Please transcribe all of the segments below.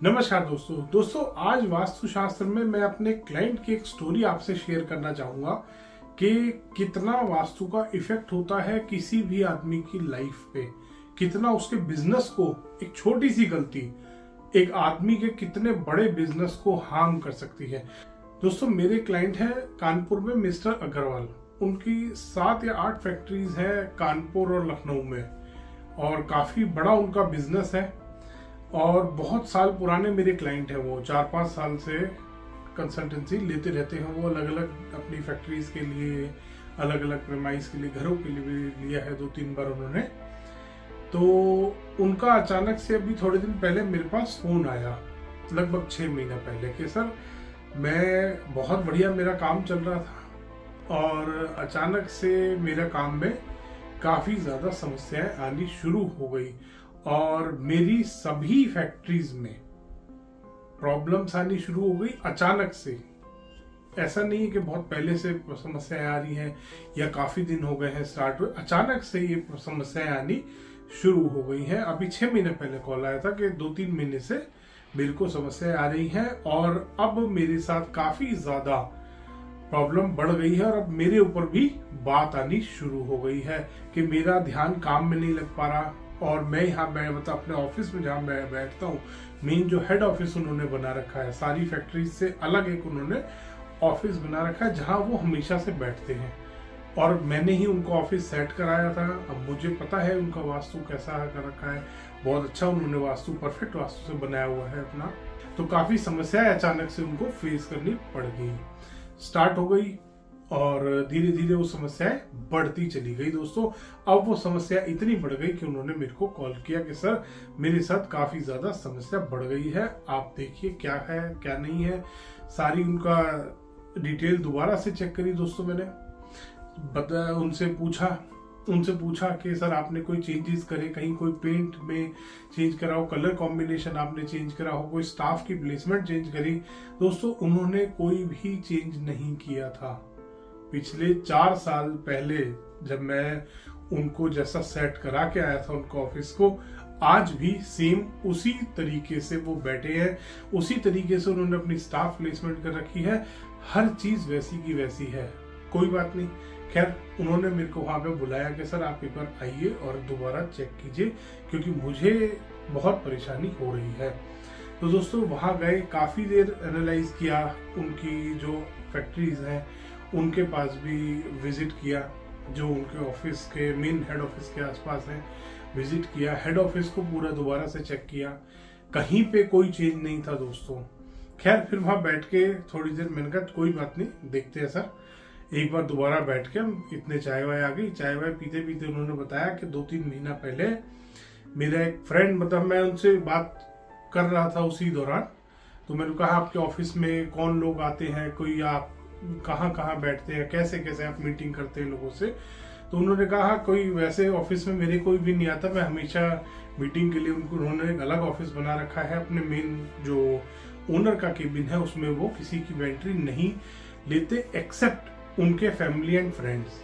नमस्कार दोस्तों आज वास्तुशास्त्र में मैं अपने क्लाइंट की एक स्टोरी आपसे शेयर करना चाहूंगा कि कितना वास्तु का इफेक्ट होता है किसी भी आदमी की लाइफ पे, कितना उसके बिजनेस को एक छोटी सी गलती एक आदमी के कितने बड़े बिजनेस को हार्म कर सकती है। दोस्तों मेरे क्लाइंट है कानपुर में मिस्टर अग्रवाल। उनकी 7 या 8 फैक्ट्रीज है कानपुर और लखनऊ में और काफी बड़ा उनका बिजनेस है और बहुत साल पुराने मेरे क्लाइंट हैं। वो 4-5 साल से कंसल्टेंसी लेते रहते हैं। वो अलग अलग अपनी फैक्ट्रीज के लिए, अलग अलग प्रेमाइज के लिए, घरों के लिए भी लिया है 2-3 बार उन्होंने। तो उनका अचानक से अभी थोड़े दिन पहले मेरे पास फोन आया, लगभग 6 महीना पहले, कि सर मैं बहुत बढ़िया मेरा काम चल रहा था और अचानक से मेरे काम में काफी ज्यादा समस्याएं आनी शुरू हो गई और मेरी सभी फैक्ट्रीज में प्रॉब्लम्स आनी शुरू हो गई अचानक से। ऐसा नहीं है कि बहुत पहले से समस्याएं आ रही हैं या काफी दिन हो गए हैं स्टार्ट हुए, अचानक से ये समस्याएं आनी शुरू हो गई हैं। अभी 6 महीने पहले कॉल आया था कि 2-3 महीने से मेरे को समस्याएं आ रही हैं और अब मेरे साथ काफी ज्यादा प्रॉब्लम बढ़ गई है और अब मेरे ऊपर भी बात आनी शुरू हो गई है कि मेरा ध्यान काम में नहीं लग पा रहा। और मैं यहाँ मतलब अपने ऑफिस में जहाँ मैं बैठता हूँ, मेन जो हेड ऑफिस उन्होंने बना रखा है, सारी फैक्ट्रीज से अलग एक उन्होंने ऑफिस बना रखा है जहाँ वो हमेशा से बैठते हैं और मैंने ही उनको ऑफिस सेट कराया था। अब मुझे पता है उनका वास्तु कैसा कर रखा है, बहुत अच्छा उन्होंने वास्तु, परफेक्ट वास्तु से बनाया हुआ है अपना। तो काफी समस्याएं अचानक से उनको फेस करनी पड़ गई, स्टार्ट हो गई और धीरे धीरे वो समस्याएं बढ़ती चली गई। दोस्तों अब वो समस्या इतनी बढ़ गई कि उन्होंने मेरे को कॉल किया कि सर मेरे साथ काफी ज्यादा समस्या बढ़ गई है, आप देखिए क्या है क्या नहीं है। सारी उनका डिटेल दोबारा से चेक करी दोस्तों मैंने, उनसे पूछा कि सर आपने कोई चेंजेस करे, कहीं कोई पेंट में चेंज करा हो, कलर कॉम्बिनेशन आपने चेंज करा हो, कोई स्टाफ की प्लेसमेंट चेंज करी। दोस्तों उन्होंने कोई भी चेंज नहीं किया था। पिछले 4 साल पहले जब मैं उनको जैसा सेट करा के आया था उनको ऑफिस को, आज भी सेम उसी तरीके से वो बैठे हैं, उसी तरीके से उन्होंने अपनी स्टाफ प्लेसमेंट कर रखी है, हर चीज वैसी की वैसी है। कोई बात नहीं, खैर उन्होंने मेरे को वहां पे बुलाया कि सर आप एक बार आइए और दोबारा चेक कीजिए क्योंकि मुझे बहुत परेशानी हो रही है। तो दोस्तों वहां गए, काफी देर एनालाइज किया, उनकी जो फैक्ट्रीज हैं उनके पास भी विजिट किया, जो उनके ऑफिस के मेन हेड ऑफिस के आसपास है, विजिट किया, हेड ऑफिस को पूरा दोबारा से चेक किया, कहीं पे कोई चेंज नहीं था दोस्तों। खैर फिर वहां बैठ के थोड़ी देर मैंने कहा कोई बात नहीं, देखते हैं सर, एक बार दोबारा बैठ के हम इतने चाय वाय आ गई। चाय वाय पीते पीते उन्होंने बताया कि 2-3 महीना पहले मेरा एक फ्रेंड, मतलब मैं उनसे बात कर रहा था उसी दौरान, तो मैंने कहा आपके ऑफिस में कौन लोग आते हैं, कोई आप कहाँ कहाँ बैठते हैं, कैसे कैसे आप मीटिंग करते हैं लोगों से। तो उन्होंने कहा कोई वैसे ऑफिस में मेरे कोई भी नहीं आता, मैं हमेशा मीटिंग के लिए उन्होंने एक अलग ऑफिस बना रखा है, अपने मेन जो ओनर का केबिन है उसमें वो किसी की एंट्री नहीं लेते एक्सेप्ट उनके फैमिली एंड फ्रेंड्स।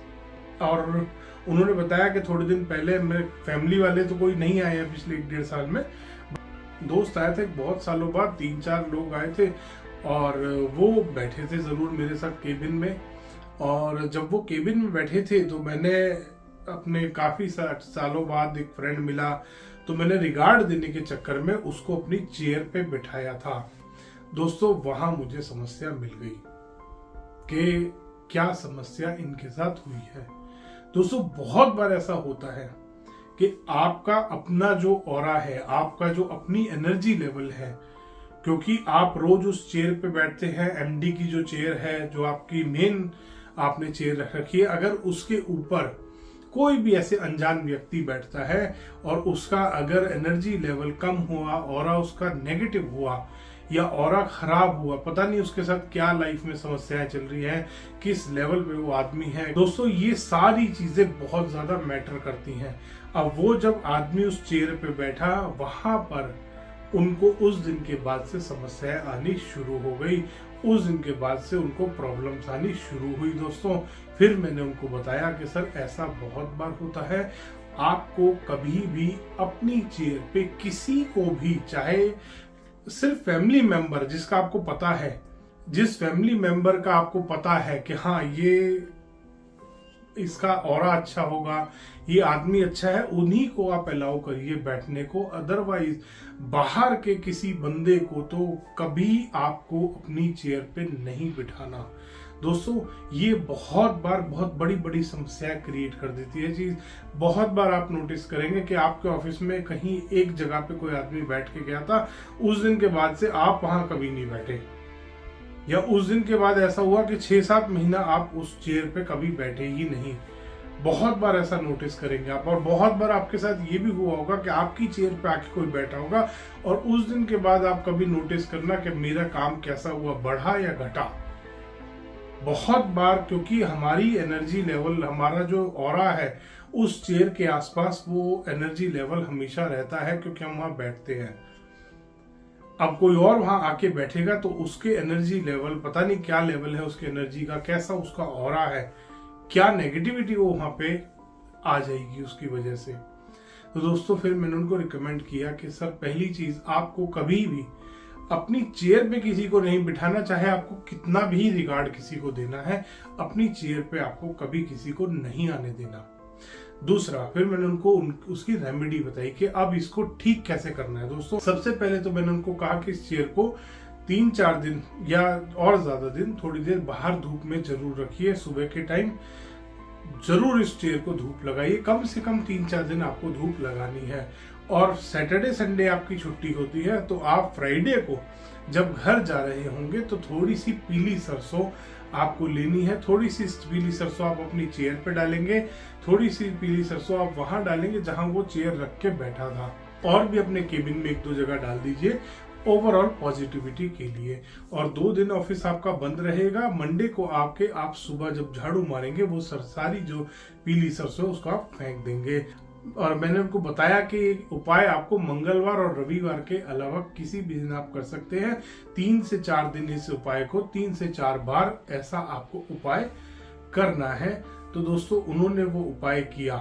और उन्होंने बताया कि थोड़े दिन पहले मेरे फैमिली वाले तो कोई नहीं आए हैं पिछले 1-1.5 साल में, दोस्त आए थे बहुत सालों बाद, 3-4 लोग आए थे और वो बैठे थे जरूर मेरे साथ केबिन में। और जब वो केबिन में बैठे थे तो मैंने अपने काफी सालों बाद एक फ्रेंड मिला, तो मैंने रिगार्ड देने के चक्कर में उसको अपनी चेयर पे बिठाया था। दोस्तों वहां मुझे समस्या मिल गई कि क्या समस्या इनके साथ हुई है। दोस्तों बहुत बार ऐसा होता है कि आपका अपना जो ऑरा है, आपका जो अपनी एनर्जी लेवल है, क्योंकि आप रोज उस चेयर पे बैठते हैं, एमडी की जो चेयर है, जो आपकी मेन आपने चेयर रख रखी है, अगर उसके ऊपर कोई भी ऐसे अनजान व्यक्ति बैठता है और उसका अगर एनर्जी लेवल कम हुआ, ऑरा उसका नेगेटिव हुआ या ऑरा खराब हुआ, पता नहीं उसके साथ क्या लाइफ में समस्याएं चल रही हैं, किस लेवल पे वो आदमी है। दोस्तों ये सारी चीजें बहुत ज्यादा मैटर करती हैं। अब वो जब आदमी उस चेयर पे बैठा, वहां पर उनको उस दिन के बाद से समस्याएं आनी शुरू हो गई, उस दिन के बाद से उनको प्रॉब्लम्स आनी शुरू हुई। दोस्तों फिर मैंने उनको बताया कि सर ऐसा बहुत बार होता है, आपको कभी भी अपनी चेयर पे किसी को भी, चाहे सिर्फ फैमिली मेंबर जिसका आपको पता है, जिस फैमिली मेंबर का आपको पता है कि हाँ ये इसका ऑरा अच्छा होगा, ये आदमी अच्छा है, उन्हीं को आप अलाउ करिए बैठने को। अदरवाइज बाहर के किसी बंदे को तो कभी आपको अपनी चेयर पे नहीं बिठाना। दोस्तों ये बहुत बार बहुत बड़ी बड़ी समस्या क्रिएट कर देती है चीज। बहुत बार आप नोटिस करेंगे कि आपके ऑफिस में कहीं एक जगह पे कोई आदमी बैठ के गया था, उस दिन के बाद से आप वहां कभी नहीं बैठे, या उस दिन के बाद ऐसा हुआ कि 6-7 महीना आप उस चेयर पे कभी बैठे ही नहीं। बहुत बार ऐसा नोटिस करेंगे आप। और बहुत बार आपके साथ ये भी हुआ होगा कि आपकी चेयर पे आके कोई बैठा होगा और उस दिन के बाद आप कभी नोटिस करना कि मेरा काम कैसा हुआ, बढ़ा या घटा। बहुत बार क्योंकि हमारी एनर्जी लेवल, हमारा जो ऑरा है उस चेयर के आसपास, वो एनर्जी लेवल हमेशा रहता है क्योंकि हम वहां बैठते हैं। अब कोई और वहां आके बैठेगा तो उसके एनर्जी लेवल, पता नहीं क्या लेवल है उसके एनर्जी का, कैसा उसका ऑरा है, क्या नेगेटिविटी वो वहां पे आ जाएगी उसकी वजह से। तो दोस्तों फिर मैंने उनको रिकमेंड किया कि सर पहली चीज, आपको कभी भी अपनी चेयर पे किसी को नहीं बिठाना, चाहे आपको कितना भी रिगार्ड किसी को देना है, अपनी चेयर पे आपको कभी किसी को नहीं आने देना। दूसरा, फिर मैंने उनको उसकी रेमेडी बताई कि अब इसको ठीक कैसे करना है। दोस्तों सबसे पहले तो मैंने उनको कहा कि इस चेयर को 3-4 दिन या और ज्यादा दिन थोड़ी देर बाहर धूप में जरूर रखिए। सुबह के टाइम जरूर इस चेयर को धूप लगाइए, कम से कम 3-4 दिन आपको धूप लगानी है। और सैटरडे संडे आपकी छुट्टी होती है तो आप फ्राइडे को जब घर जा रहे होंगे तो थोड़ी सी पीली सरसों आपको लेनी है। थोड़ी सी पीली सरसों आप अपनी चेयर पे डालेंगे, थोड़ी सी पीली सरसों आप वहां डालेंगे जहां वो चेयर रख के बैठा था, और भी अपने केबिन में 1-2 जगह डाल दीजिए ओवरऑल पॉजिटिविटी के लिए। और 2 दिन ऑफिस आपका बंद रहेगा। मंडे को आप सुबह जब झाड़ू मारेंगे वो सारी जो पीली सरसों उसको आप फेंक देंगे। और मैंने उनको बताया कि उपाय आपको मंगलवार और रविवार के अलावा किसी भी दिन आप कर सकते हैं। 3 से 4 दिन इस उपाय को 3 से 4 बार ऐसा आपको उपाय करना है। तो दोस्तों उन्होंने वो उपाय किया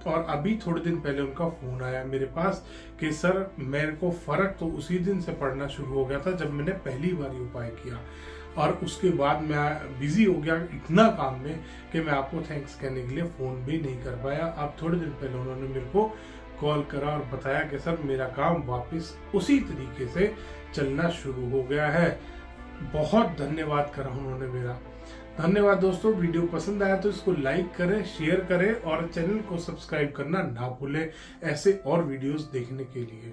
और अभी थोड़े दिन पहले उनका फोन आया मेरे पास कि सर मेरे को फर्क तो उसी दिन से पड़ना शुरू हो गया था जब मैंने पहली बार ये उपाय किया, और उसके बाद मैं बिजी हो गया इतना काम में कि मैं आपको थैंक्स कहने के लिए फोन भी नहीं कर पाया। अब थोड़े दिन पहले उन्होंने मेरे को कॉल करा और बताया कि सर मेरा काम वापस उसी तरीके से चलना शुरू हो गया है। बहुत धन्यवाद करा उन्होंने मेरा। धन्यवाद दोस्तों। वीडियो पसंद आया तो इसको लाइक करें, शेयर करें और चैनल को सब्सक्राइब करना ना भूलें ऐसे और वीडियोस देखने के लिए।